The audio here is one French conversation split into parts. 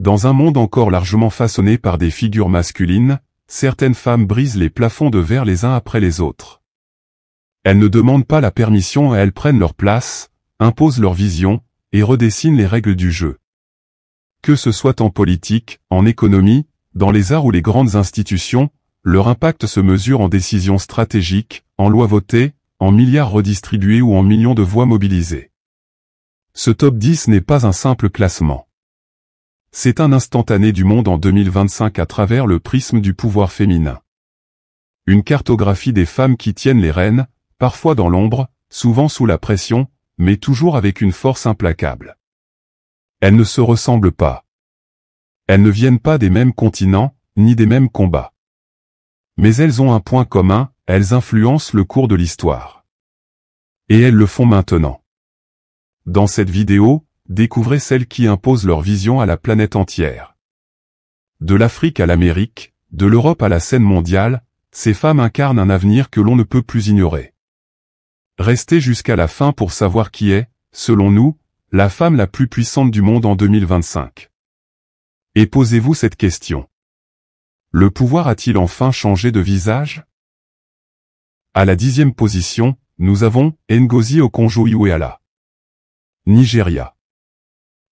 Dans un monde encore largement façonné par des figures masculines, certaines femmes brisent les plafonds de verre les uns après les autres. Elles ne demandent pas la permission et elles prennent leur place, imposent leur vision, et redessinent les règles du jeu. Que ce soit en politique, en économie, dans les arts ou les grandes institutions, leur impact se mesure en décisions stratégiques, en lois votées, en milliards redistribués ou en millions de voix mobilisées. Ce top 10 n'est pas un simple classement. C'est un instantané du monde en 2025 à travers le prisme du pouvoir féminin. Une cartographie des femmes qui tiennent les rênes, parfois dans l'ombre, souvent sous la pression, mais toujours avec une force implacable. Elles ne se ressemblent pas. Elles ne viennent pas des mêmes continents, ni des mêmes combats. Mais elles ont un point commun, elles influencent le cours de l'histoire. Et elles le font maintenant. Dans cette vidéo, découvrez celles qui imposent leur vision à la planète entière. De l'Afrique à l'Amérique, de l'Europe à la scène mondiale, ces femmes incarnent un avenir que l'on ne peut plus ignorer. Restez jusqu'à la fin pour savoir qui est, selon nous, la femme la plus puissante du monde en 2025. Et posez-vous cette question. Le pouvoir a-t-il enfin changé de visage? À la 10e position, nous avons Ngozi Okonjo-Iweala. Nigeria.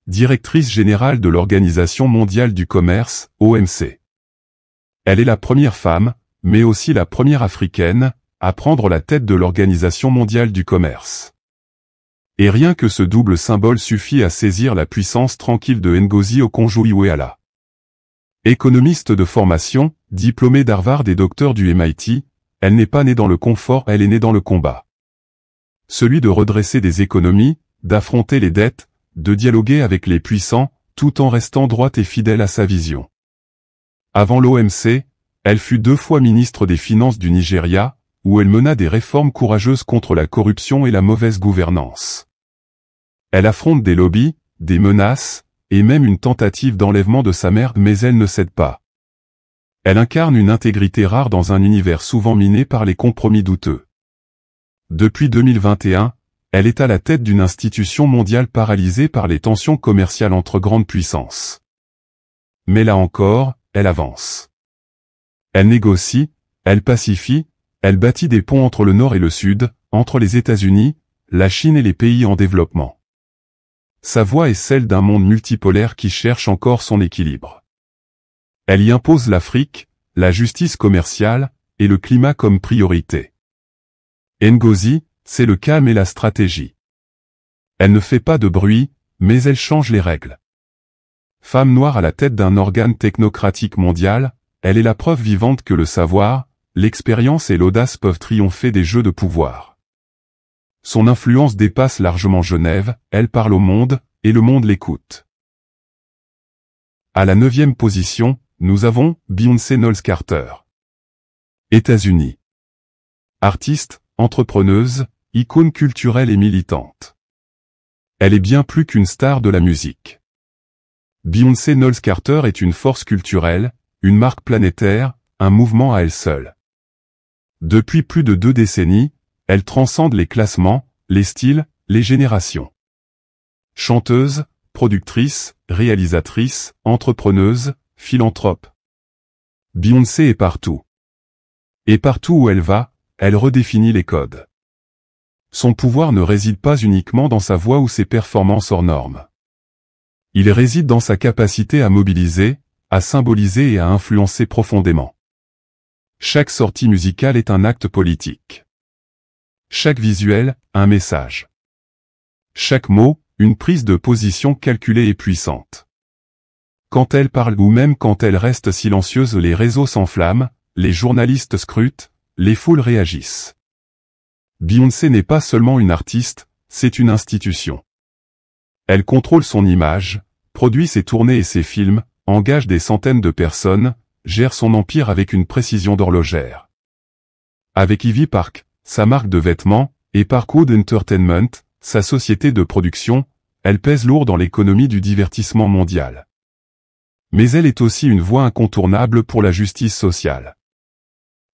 Directrice générale de l'Organisation mondiale du commerce, OMC. Elle est la première femme, mais aussi la première africaine, à prendre la tête de l'Organisation mondiale du commerce. Et rien que ce double symbole suffit à saisir la puissance tranquille de Ngozi Okonjo-Iweala. Économiste de formation, diplômée d'Harvard et docteur du MIT, elle n'est pas née dans le confort, elle est née dans le combat. Celui de redresser des économies, d'affronter les dettes, de dialoguer avec les puissants, tout en restant droite et fidèle à sa vision. Avant l'OMC, elle fut 2 fois ministre des Finances du Nigeria, où elle mena des réformes courageuses contre la corruption et la mauvaise gouvernance. Elle affronte des lobbies, des menaces, et même une tentative d'enlèvement de sa mère, mais elle ne cède pas. Elle incarne une intégrité rare dans un univers souvent miné par les compromis douteux. Depuis 2021, elle est à la tête d'une institution mondiale paralysée par les tensions commerciales entre grandes puissances. Mais là encore, elle avance. Elle négocie, elle pacifie, elle bâtit des ponts entre le Nord et le Sud, entre les États-Unis, la Chine et les pays en développement. Sa voix est celle d'un monde multipolaire qui cherche encore son équilibre. Elle y impose l'Afrique, la justice commerciale, et le climat comme priorité. Ngozi, c'est le calme et la stratégie. Elle ne fait pas de bruit, mais elle change les règles. Femme noire à la tête d'un organe technocratique mondial, elle est la preuve vivante que le savoir, l'expérience et l'audace peuvent triompher des jeux de pouvoir. Son influence dépasse largement Genève, elle parle au monde, et le monde l'écoute. À la 9e position, nous avons Beyoncé Knowles Carter. États-Unis. Artiste, entrepreneuse, icône culturelle et militante. Elle est bien plus qu'une star de la musique. Beyoncé Knowles Carter est une force culturelle, une marque planétaire, un mouvement à elle seule. Depuis plus de 2 décennies, elle transcende les classements, les styles, les générations. Chanteuse, productrice, réalisatrice, entrepreneuse, philanthrope. Beyoncé est partout. Et partout où elle va, elle redéfinit les codes. Son pouvoir ne réside pas uniquement dans sa voix ou ses performances hors normes. Il réside dans sa capacité à mobiliser, à symboliser et à influencer profondément. Chaque sortie musicale est un acte politique. Chaque visuel, un message. Chaque mot, une prise de position calculée et puissante. Quand elle parle ou même quand elle reste silencieuse, les réseaux s'enflamment, les journalistes scrutent, les foules réagissent. Beyoncé n'est pas seulement une artiste, c'est une institution. Elle contrôle son image, produit ses tournées et ses films, engage des centaines de personnes, gère son empire avec une précision d'horlogère. Avec Ivy Park, sa marque de vêtements, et Parkwood Entertainment, sa société de production, elle pèse lourd dans l'économie du divertissement mondial. Mais elle est aussi une voix incontournable pour la justice sociale.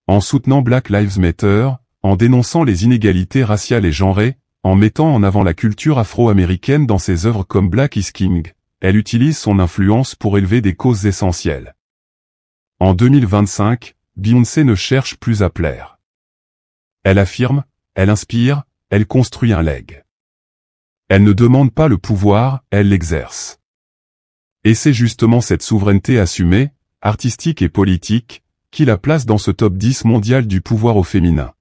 En soutenant Black Lives Matter, en dénonçant les inégalités raciales et genrées, en mettant en avant la culture afro-américaine dans ses œuvres comme Black is King, elle utilise son influence pour élever des causes essentielles. En 2025, Beyoncé ne cherche plus à plaire. Elle affirme, elle inspire, elle construit un legs. Elle ne demande pas le pouvoir, elle l'exerce. Et c'est justement cette souveraineté assumée, artistique et politique, qui la place dans ce top 10 mondial du pouvoir au féminin.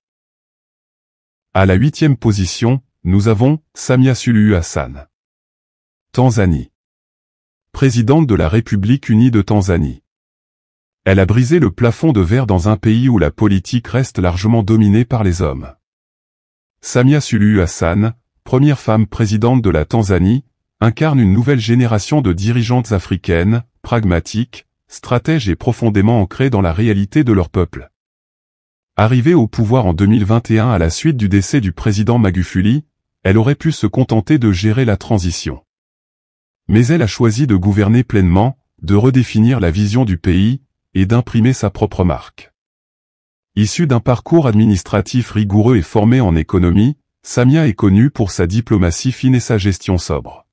À la 8e position, nous avons Samia Suluhu Hassan. Tanzanie. Présidente de la République unie de Tanzanie. Elle a brisé le plafond de verre dans un pays où la politique reste largement dominée par les hommes. Samia Suluhu Hassan, première femme présidente de la Tanzanie, incarne une nouvelle génération de dirigeantes africaines, pragmatiques, stratèges et profondément ancrées dans la réalité de leur peuple. Arrivée au pouvoir en 2021 à la suite du décès du président Magufuli, elle aurait pu se contenter de gérer la transition. Mais elle a choisi de gouverner pleinement, de redéfinir la vision du pays, et d'imprimer sa propre marque. Issue d'un parcours administratif rigoureux et formée en économie, Samia est connue pour sa diplomatie fine et sa gestion sobre.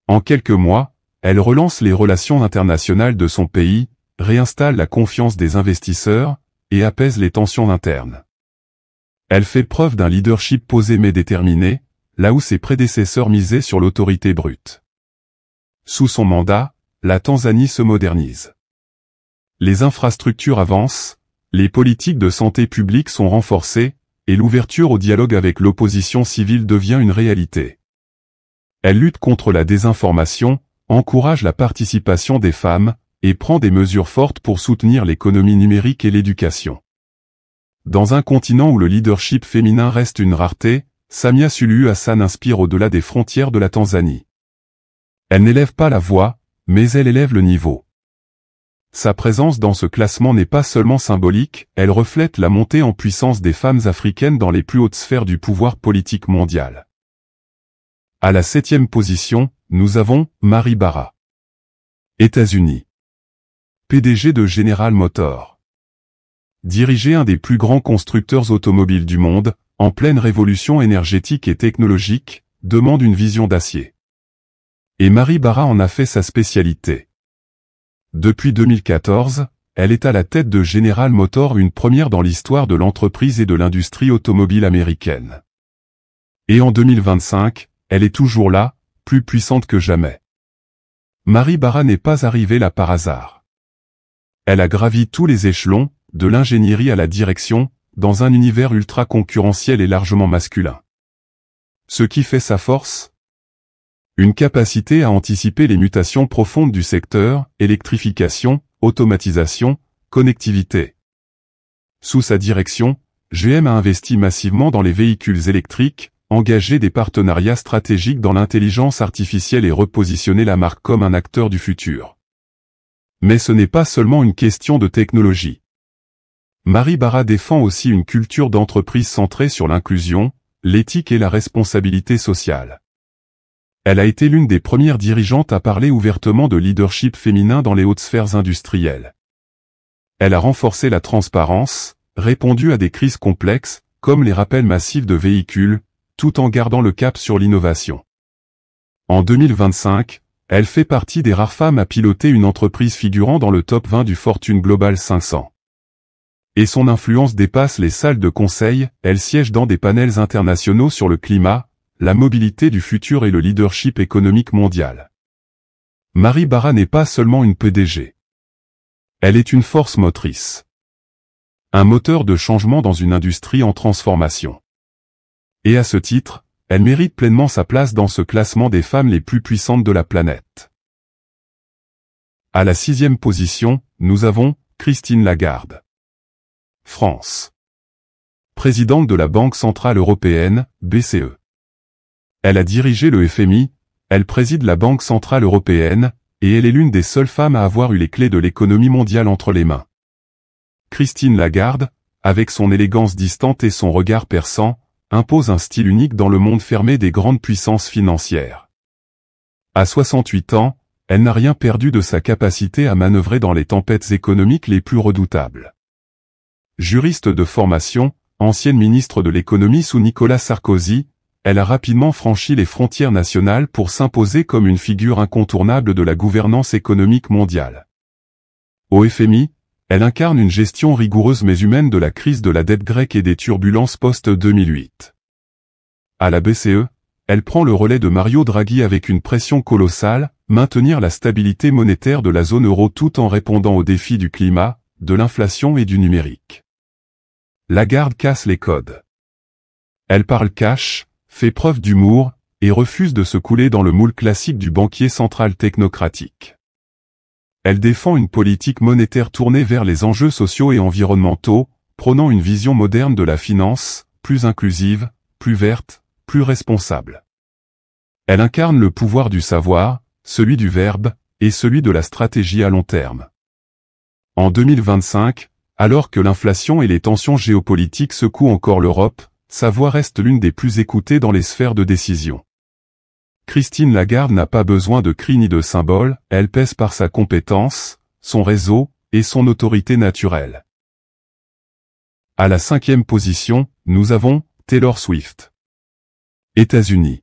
En quelques mois, elle relance les relations internationales de son pays, réinstalle la confiance des investisseurs, et apaise les tensions internes. Elle fait preuve d'un leadership posé mais déterminé, là où ses prédécesseurs misaient sur l'autorité brute. Sous son mandat, la Tanzanie se modernise. Les infrastructures avancent, les politiques de santé publique sont renforcées, et l'ouverture au dialogue avec l'opposition civile devient une réalité. Elle lutte contre la désinformation, encourage la participation des femmes, et prend des mesures fortes pour soutenir l'économie numérique et l'éducation. Dans un continent où le leadership féminin reste une rareté, Samia Suluhu Hassan inspire au-delà des frontières de la Tanzanie. Elle n'élève pas la voix, mais elle élève le niveau. Sa présence dans ce classement n'est pas seulement symbolique, elle reflète la montée en puissance des femmes africaines dans les plus hautes sphères du pouvoir politique mondial. À la 7e position, nous avons Mary Barra. États-Unis. PDG de General Motors. Diriger un des plus grands constructeurs automobiles du monde, en pleine révolution énergétique et technologique, demande une vision d'acier. Et Mary Barra en a fait sa spécialité. Depuis 2014, elle est à la tête de General Motors, une première dans l'histoire de l'entreprise et de l'industrie automobile américaine. Et en 2025, elle est toujours là, plus puissante que jamais. Mary Barra n'est pas arrivée là par hasard. Elle a gravi tous les échelons, de l'ingénierie à la direction, dans un univers ultra concurrentiel et largement masculin. Ce qui fait sa force ? Une capacité à anticiper les mutations profondes du secteur, électrification, automatisation, connectivité. Sous sa direction, GM a investi massivement dans les véhicules électriques, engagé des partenariats stratégiques dans l'intelligence artificielle et repositionné la marque comme un acteur du futur. Mais ce n'est pas seulement une question de technologie. Mary Barra défend aussi une culture d'entreprise centrée sur l'inclusion, l'éthique et la responsabilité sociale. Elle a été l'une des premières dirigeantes à parler ouvertement de leadership féminin dans les hautes sphères industrielles. Elle a renforcé la transparence, répondu à des crises complexes, comme les rappels massifs de véhicules, tout en gardant le cap sur l'innovation. En 2025, elle fait partie des rares femmes à piloter une entreprise figurant dans le top 20 du Fortune Global 500. Et son influence dépasse les salles de conseil, elle siège dans des panels internationaux sur le climat, la mobilité du futur et le leadership économique mondial. Mary Barra n'est pas seulement une PDG. Elle est une force motrice. Un moteur de changement dans une industrie en transformation. Et à ce titre, elle mérite pleinement sa place dans ce classement des femmes les plus puissantes de la planète. À la 6e position, nous avons Christine Lagarde. France. Présidente de la Banque Centrale Européenne, BCE. Elle a dirigé le FMI, elle préside la Banque Centrale Européenne, et elle est l'une des seules femmes à avoir eu les clés de l'économie mondiale entre les mains. Christine Lagarde, avec son élégance distante et son regard perçant, impose un style unique dans le monde fermé des grandes puissances financières. À 68 ans, elle n'a rien perdu de sa capacité à manœuvrer dans les tempêtes économiques les plus redoutables. Juriste de formation, ancienne ministre de l'économie sous Nicolas Sarkozy, elle a rapidement franchi les frontières nationales pour s'imposer comme une figure incontournable de la gouvernance économique mondiale. Au FMI, elle incarne une gestion rigoureuse mais humaine de la crise de la dette grecque et des turbulences post-2008. À la BCE, elle prend le relais de Mario Draghi avec une pression colossale, maintenir la stabilité monétaire de la zone euro tout en répondant aux défis du climat, de l'inflation et du numérique. Lagarde casse les codes. Elle parle cash, fait preuve d'humour, et refuse de se couler dans le moule classique du banquier central technocratique. Elle défend une politique monétaire tournée vers les enjeux sociaux et environnementaux, prônant une vision moderne de la finance, plus inclusive, plus verte, plus responsable. Elle incarne le pouvoir du savoir, celui du verbe, et celui de la stratégie à long terme. En 2025, alors que l'inflation et les tensions géopolitiques secouent encore l'Europe, sa voix reste l'une des plus écoutées dans les sphères de décision. Christine Lagarde n'a pas besoin de cris ni de symboles, elle pèse par sa compétence, son réseau, et son autorité naturelle. À la 5e position, nous avons Taylor Swift. États-Unis.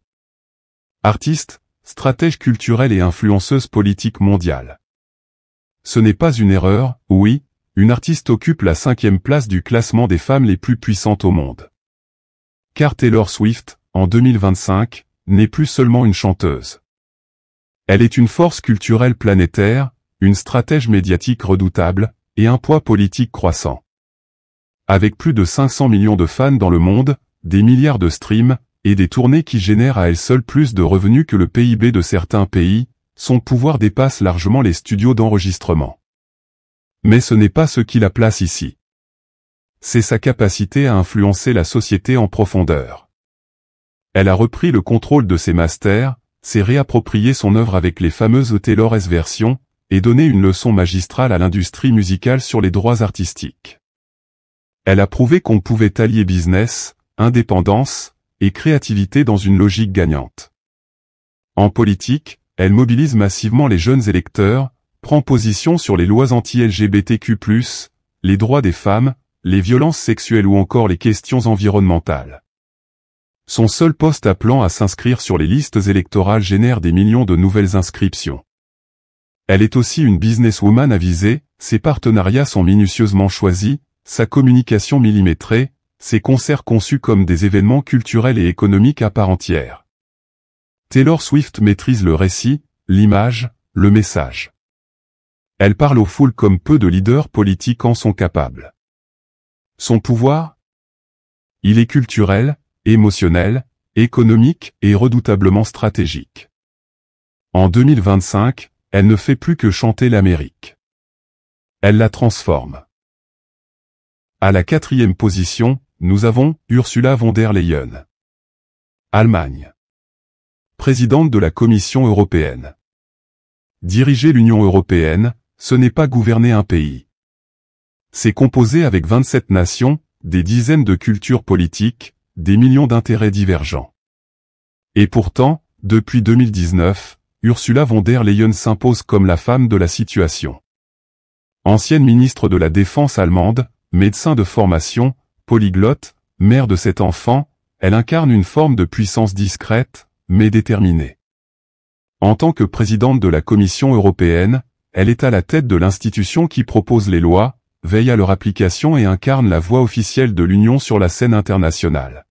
Artiste, stratège culturelle et influenceuse politique mondiale. Ce n'est pas une erreur, oui, une artiste occupe la 5e place du classement des femmes les plus puissantes au monde. Car Taylor Swift, en 2025, n'est plus seulement une chanteuse. Elle est une force culturelle planétaire, une stratège médiatique redoutable, et un poids politique croissant. Avec plus de 500 millions de fans dans le monde, des milliards de streams, et des tournées qui génèrent à elles seules plus de revenus que le PIB de certains pays, son pouvoir dépasse largement les studios d'enregistrement. Mais ce n'est pas ce qui la place ici. C'est sa capacité à influencer la société en profondeur. Elle a repris le contrôle de ses masters, s'est réapproprié son œuvre avec les fameuses Taylor S versions, et donné une leçon magistrale à l'industrie musicale sur les droits artistiques. Elle a prouvé qu'on pouvait allier business, indépendance, et créativité dans une logique gagnante. En politique, elle mobilise massivement les jeunes électeurs, prend position sur les lois anti-LGBTQ+, les droits des femmes, les violences sexuelles ou encore les questions environnementales. Son seul poste appelant à s'inscrire sur les listes électorales génère des millions de nouvelles inscriptions. Elle est aussi une businesswoman avisée, ses partenariats sont minutieusement choisis, sa communication millimétrée, ses concerts conçus comme des événements culturels et économiques à part entière. Taylor Swift maîtrise le récit, l'image, le message. Elle parle aux foules comme peu de leaders politiques en sont capables. Son pouvoir ? Il est culturel, émotionnel, économique et redoutablement stratégique. En 2025, elle ne fait plus que chanter l'Amérique. Elle la transforme. À la 4e position, nous avons Ursula von der Leyen. Allemagne. Présidente de la Commission européenne. Diriger l'Union européenne, ce n'est pas gouverner un pays. C'est composer avec 27 nations, des dizaines de cultures politiques, des millions d'intérêts divergents. Et pourtant, depuis 2019, Ursula von der Leyen s'impose comme la femme de la situation. Ancienne ministre de la Défense allemande, médecin de formation, polyglotte, mère de 7 enfants, elle incarne une forme de puissance discrète, mais déterminée. En tant que présidente de la Commission européenne, elle est à la tête de l'institution qui propose les lois, veille à leur application et incarne la voix officielle de l'Union sur la scène internationale.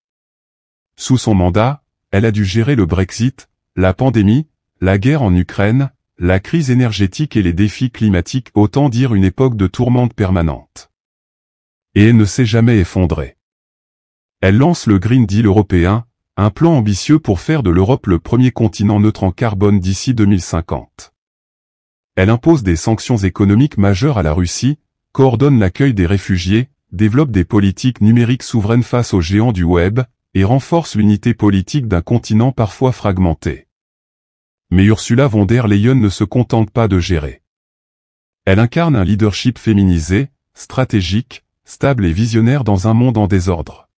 Sous son mandat, elle a dû gérer le Brexit, la pandémie, la guerre en Ukraine, la crise énergétique et les défis climatiques, autant dire une époque de tourmente permanente. Et elle ne s'est jamais effondrée. Elle lance le Green Deal européen, un plan ambitieux pour faire de l'Europe le premier continent neutre en carbone d'ici 2050. Elle impose des sanctions économiques majeures à la Russie, coordonne l'accueil des réfugiés, développe des politiques numériques souveraines face aux géants du web, et renforce l'unité politique d'un continent parfois fragmenté. Mais Ursula von der Leyen ne se contente pas de gérer. Elle incarne un leadership féminisé, stratégique, stable et visionnaire dans un monde en désordre.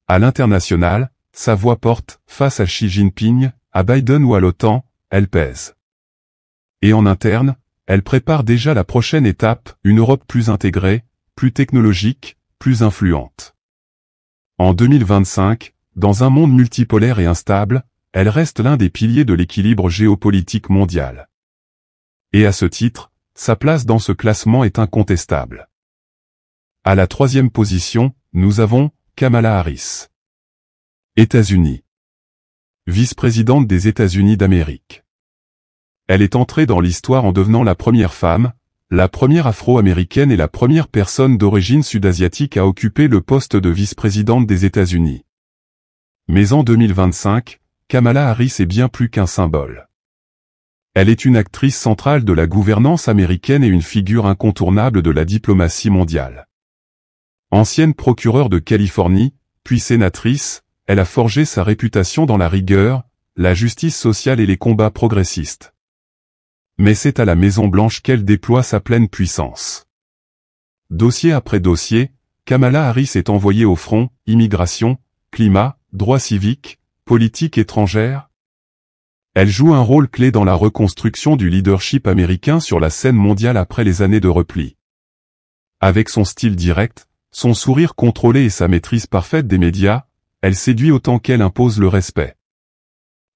À l'international, sa voix porte, face à Xi Jinping, à Biden ou à l'OTAN, elle pèse. Et en interne, elle prépare déjà la prochaine étape, une Europe plus intégrée, plus technologique, plus influente. En 2025, dans un monde multipolaire et instable, elle reste l'un des piliers de l'équilibre géopolitique mondial. Et à ce titre, sa place dans ce classement est incontestable. À la 3e position, nous avons Kamala Harris. États-Unis. Vice-présidente des États-Unis d'Amérique. Elle est entrée dans l'histoire en devenant la première femme, la première afro-américaine et la première personne d'origine sud-asiatique à occuper le poste de vice-présidente des États-Unis. Mais en 2025, Kamala Harris est bien plus qu'un symbole. Elle est une actrice centrale de la gouvernance américaine et une figure incontournable de la diplomatie mondiale. Ancienne procureure de Californie, puis sénatrice, elle a forgé sa réputation dans la rigueur, la justice sociale et les combats progressistes. Mais c'est à la Maison-Blanche qu'elle déploie sa pleine puissance. Dossier après dossier, Kamala Harris est envoyée au front, immigration, climat, droits civiques, politique étrangère. Elle joue un rôle clé dans la reconstruction du leadership américain sur la scène mondiale après les années de repli. Avec son style direct, son sourire contrôlé et sa maîtrise parfaite des médias, elle séduit autant qu'elle impose le respect.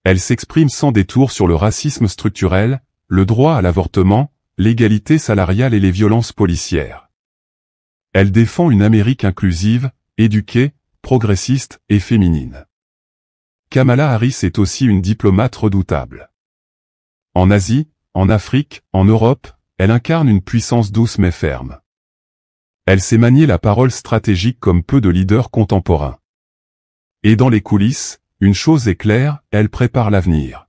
Elle s'exprime sans détour sur le racisme structurel, le droit à l'avortement, l'égalité salariale et les violences policières. Elle défend une Amérique inclusive, éduquée, progressiste et féminine. Kamala Harris est aussi une diplomate redoutable. En Asie, en Afrique, en Europe, elle incarne une puissance douce mais ferme. Elle sait manier la parole stratégique comme peu de leaders contemporains. Et dans les coulisses, une chose est claire, elle prépare l'avenir.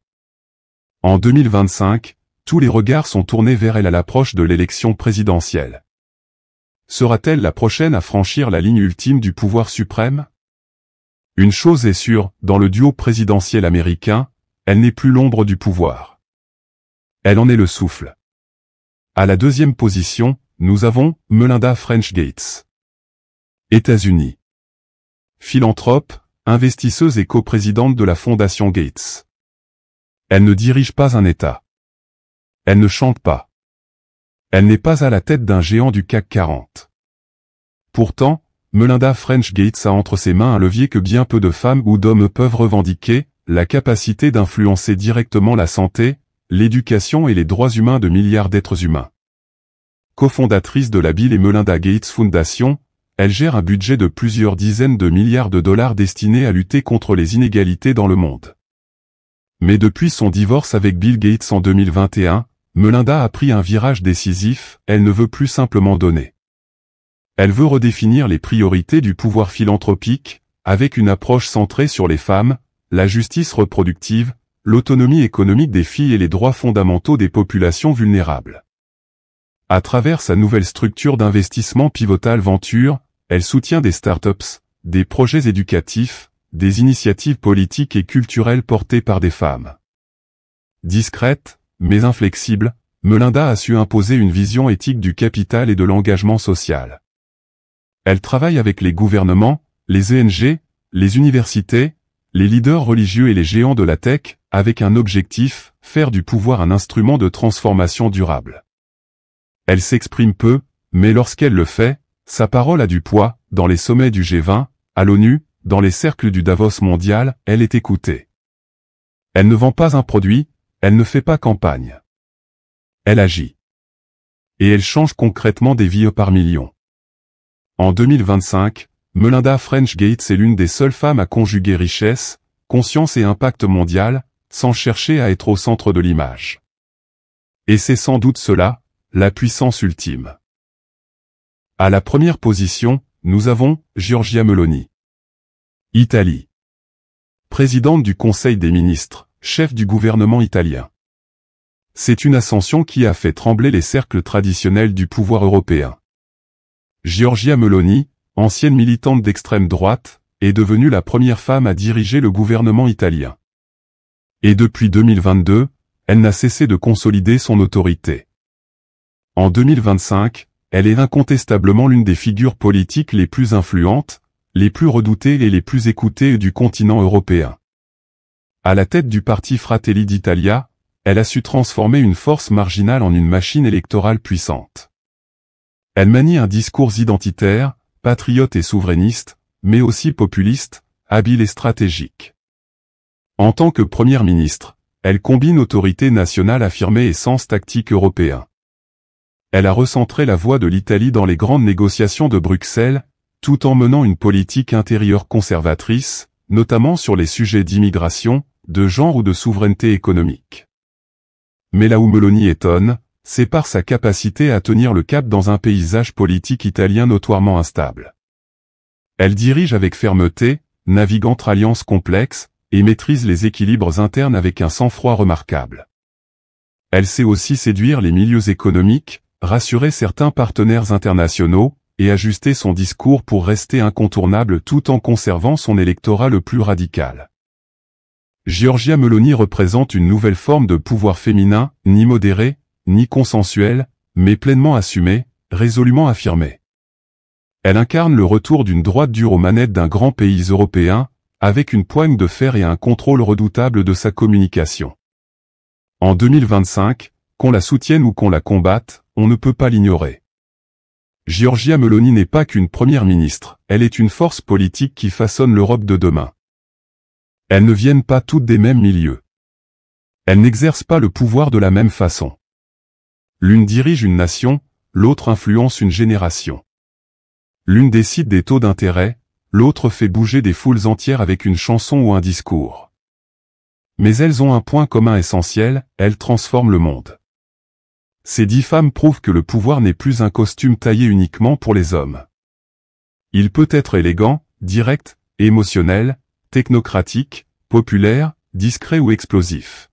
En 2025, tous les regards sont tournés vers elle à l'approche de l'élection présidentielle. Sera-t-elle la prochaine à franchir la ligne ultime du pouvoir suprême? Une chose est sûre, dans le duo présidentiel américain, elle n'est plus l'ombre du pouvoir. Elle en est le souffle. À la 2e position, nous avons Melinda French Gates. États-Unis. Philanthrope, investisseuse et coprésidente de la Fondation Gates. Elle ne dirige pas un État. Elle ne chante pas. Elle n'est pas à la tête d'un géant du CAC 40. Pourtant, Melinda French Gates a entre ses mains un levier que bien peu de femmes ou d'hommes peuvent revendiquer, la capacité d'influencer directement la santé, l'éducation et les droits humains de milliards d'êtres humains. Cofondatrice de la Bill et Melinda Gates Foundation, elle gère un budget de plusieurs dizaines de milliards de dollars destiné à lutter contre les inégalités dans le monde. Mais depuis son divorce avec Bill Gates en 2021, Melinda a pris un virage décisif, elle ne veut plus simplement donner. Elle veut redéfinir les priorités du pouvoir philanthropique, avec une approche centrée sur les femmes, la justice reproductive, l'autonomie économique des filles et les droits fondamentaux des populations vulnérables. À travers sa nouvelle structure d'investissement Pivotal Venture, elle soutient des startups, des projets éducatifs, des initiatives politiques et culturelles portées par des femmes. Discrète, mais inflexible, Melinda a su imposer une vision éthique du capital et de l'engagement social. Elle travaille avec les gouvernements, les ONG, les universités, les leaders religieux et les géants de la tech, avec un objectif, faire du pouvoir un instrument de transformation durable. Elle s'exprime peu, mais lorsqu'elle le fait, sa parole a du poids, dans les sommets du G20, à l'ONU, dans les cercles du Davos mondial, elle est écoutée. Elle ne vend pas un produit, elle ne fait pas campagne. Elle agit. Et elle change concrètement des vies par millions. En 2025, Melinda French Gates est l'une des seules femmes à conjuguer richesse, conscience et impact mondial, sans chercher à être au centre de l'image. Et c'est sans doute cela, la puissance ultime. À la 1re position, nous avons Giorgia Meloni. Italie. Présidente du Conseil des ministres, chef du gouvernement italien. C'est une ascension qui a fait trembler les cercles traditionnels du pouvoir européen. Giorgia Meloni, ancienne militante d'extrême droite, est devenue la première femme à diriger le gouvernement italien. Et depuis 2022, elle n'a cessé de consolider son autorité. En 2025, elle est incontestablement l'une des figures politiques les plus influentes, les plus redoutées et les plus écoutées du continent européen. À la tête du parti Fratelli d'Italia, elle a su transformer une force marginale en une machine électorale puissante. Elle manie un discours identitaire, patriote et souverainiste, mais aussi populiste, habile et stratégique. En tant que première ministre, elle combine autorité nationale affirmée et sens tactique européen. Elle a recentré la voix de l'Italie dans les grandes négociations de Bruxelles, tout en menant une politique intérieure conservatrice, notamment sur les sujets d'immigration, de genre ou de souveraineté économique. Mais là où Meloni étonne, c'est par sa capacité à tenir le cap dans un paysage politique italien notoirement instable. Elle dirige avec fermeté, navigue entre alliances complexes, et maîtrise les équilibres internes avec un sang-froid remarquable. Elle sait aussi séduire les milieux économiques, rassurer certains partenaires internationaux, et ajuster son discours pour rester incontournable tout en conservant son électorat le plus radical. Giorgia Meloni représente une nouvelle forme de pouvoir féminin, ni modéré, ni consensuel, mais pleinement assumé, résolument affirmé. Elle incarne le retour d'une droite dure aux manettes d'un grand pays européen, avec une poigne de fer et un contrôle redoutable de sa communication. En 2025, qu'on la soutienne ou qu'on la combatte, on ne peut pas l'ignorer. Giorgia Meloni n'est pas qu'une première ministre, elle est une force politique qui façonne l'Europe de demain. Elles ne viennent pas toutes des mêmes milieux. Elles n'exercent pas le pouvoir de la même façon. L'une dirige une nation, l'autre influence une génération. L'une décide des taux d'intérêt, l'autre fait bouger des foules entières avec une chanson ou un discours. Mais elles ont un point commun essentiel, elles transforment le monde. Ces 10 femmes prouvent que le pouvoir n'est plus un costume taillé uniquement pour les hommes. Il peut être élégant, direct, émotionnel, technocratique, populaire, discret ou explosif.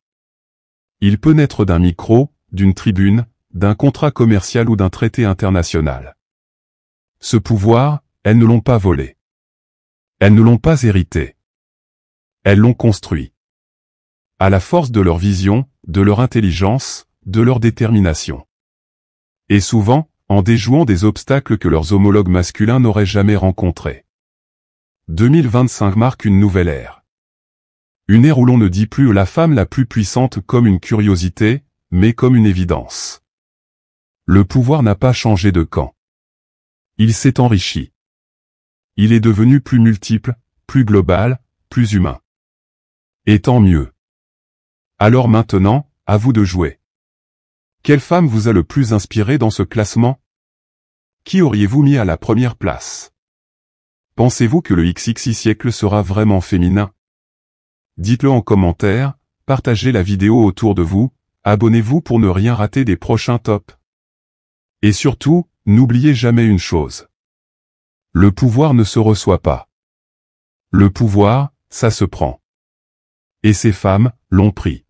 Il peut naître d'un micro, d'une tribune, d'un contrat commercial ou d'un traité international. Ce pouvoir, elles ne l'ont pas volé. Elles ne l'ont pas hérité. Elles l'ont construit. À la force de leur vision, de leur intelligence, de leur détermination. Et souvent, en déjouant des obstacles que leurs homologues masculins n'auraient jamais rencontrés. 2025 marque une nouvelle ère. Une ère où l'on ne dit plus la femme la plus puissante comme une curiosité, mais comme une évidence. Le pouvoir n'a pas changé de camp. Il s'est enrichi. Il est devenu plus multiple, plus global, plus humain. Et tant mieux. Alors maintenant, à vous de jouer. Quelle femme vous a le plus inspiré dans ce classement? Qui auriez-vous mis à la première place? Pensez-vous que le XXI siècle sera vraiment féminin? Dites-le en commentaire, partagez la vidéo autour de vous, abonnez-vous pour ne rien rater des prochains tops. Et surtout, n'oubliez jamais une chose. Le pouvoir ne se reçoit pas. Le pouvoir, ça se prend. Et ces femmes l'ont pris.